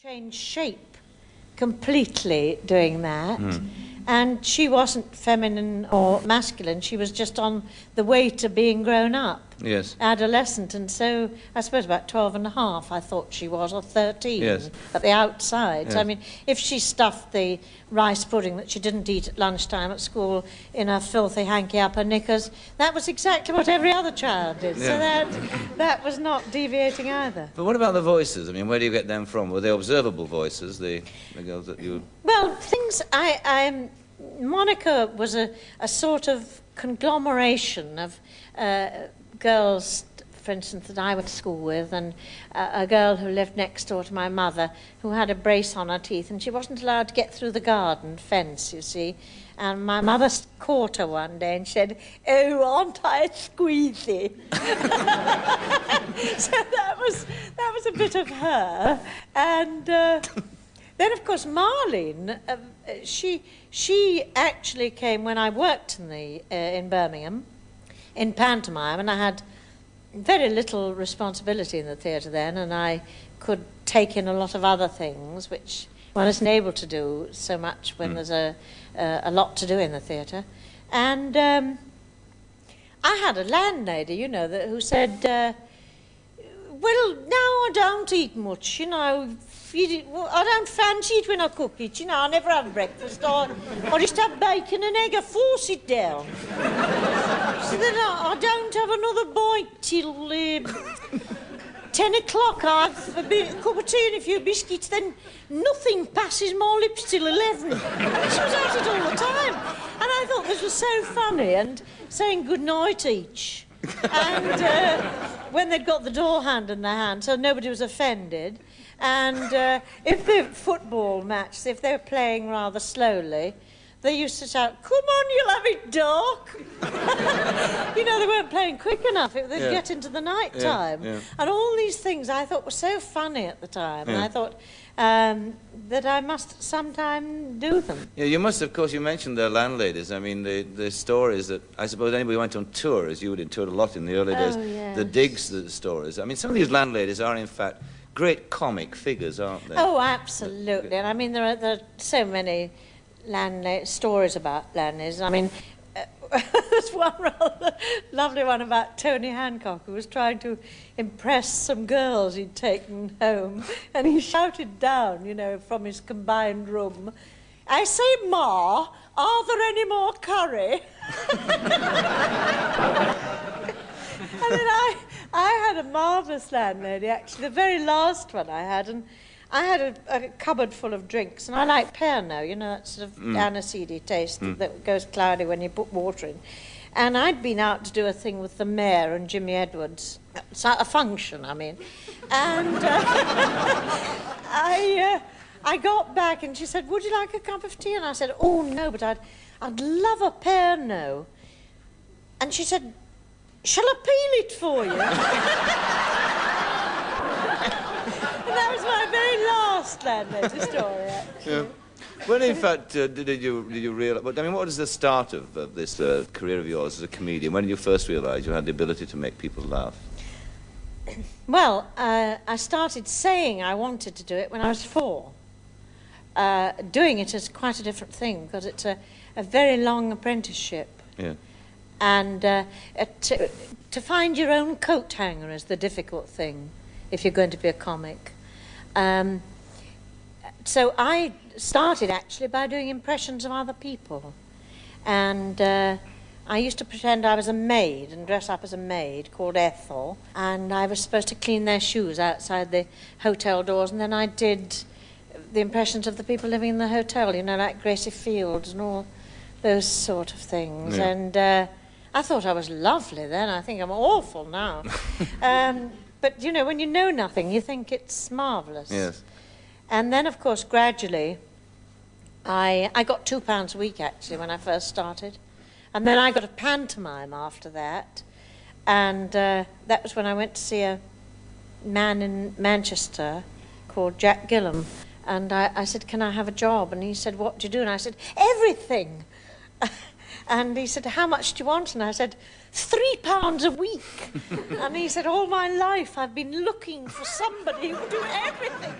changed shape completely doing that. And she wasn't feminine or masculine, she was just on the way to being grown up. Yes. Adolescent, and so I suppose about 12 and a half I thought she was, or 13 Yes. at the outside. Yes. So, I mean, if she stuffed the rice pudding that she didn't eat at lunchtime at school in her filthy hanky up her knickers, that was exactly what every other child did. Yeah. So that was not deviating either. But what about the voices? I mean, where do you get them from? Were they observable voices, the girls that you... Well, Monica was a sort of conglomeration of girls, for instance, that I went to school with, and a girl who lived next door to my mother who had a brace on her teeth, and she wasn't allowed to get through the garden fence, you see. And my mother caught her one day and said, "Oh, aren't I a squeezy?" So that was a bit of her. And then, of course, Marlene, she actually came when I worked in Birmingham, in pantomime, and I had very little responsibility in the theatre then, and I could take in a lot of other things, which one isn't able to do so much when there's a lot to do in the theatre. And I had a landlady, you know, who said, "Well, no, I don't eat much, you know. I don't fancy it when I cook it, you know. I never have breakfast. I just have bacon and egg. I force it down. So then I don't have another bite till 10 o'clock. I have a cup of tea and a few biscuits. Then nothing passes my lips till 11. She was at it all the time. And I thought this was so funny, and saying good night each. And when they'd got the door hand in their hand, so nobody was offended. And if the football match, if they were playing rather slowly, they used to shout, "Come on, you'll have it dark." You know, they weren't playing quick enough. They'd get into the night time. Yeah. And all these things I thought were so funny at the time. And I thought that I must sometime do them. Yeah, you must, of course, you mentioned the landladies. I mean, the stories that, I suppose anybody who went on tour, as you would, toured a lot in the early days, yes. the digs, the stories. I mean, some of these landladies are, in fact, great comic figures, aren't they? Oh, absolutely. And I mean, there are so many stories about landladies. I mean, there's one rather lovely one about Tony Hancock, who was trying to impress some girls he'd taken home, and he shouted down, you know, from his combined room, "I say, Ma, are there any more curry?" And then I had a marvellous landlady, actually, the very last one I had, and I had a cupboard full of drinks, and I like Pernod, you know, that sort of aniseedy taste that goes cloudy when you put water in. And I'd been out to do a thing with the mayor and Jimmy Edwards, a function, I mean. And I got back, and she said, "Would you like a cup of tea?" And I said, "Oh, no, but I'd love a Pernod." And she said, "Shall I peel it for you?" And that was my very last landlady story, actually. Yeah. When, in fact, did you realise... I mean, what was the start of this career of yours as a comedian? When did you first realise you had the ability to make people laugh? Well, I started saying I wanted to do it when I was 4. Doing it is quite a different thing, because it's a very long apprenticeship. Yeah. And to find your own coat hanger is the difficult thing if you're going to be a comic. So I started actually by doing impressions of other people. And I used to pretend I was a maid and dress up as a maid called Ethel. And I was supposed to clean their shoes outside the hotel doors. And then I did the impressions of the people living in the hotel, you know, like Gracie Fields and all those sort of things. Yeah. And I thought I was lovely then. I think I'm awful now. But, you know, when you know nothing, you think it's marvellous. Yes. And then, of course, gradually, I got £2 a week, actually, when I first started. And then I got a pantomime after that. And that was when I went to see a man in Manchester called Jack Gillam. And I said, "Can I have a job?" And he said, "What do you do?" And I said, "Everything." And he said, "How much do you want?" And I said, £3 a week. And he said, "All my life I've been looking for somebody who would do everything."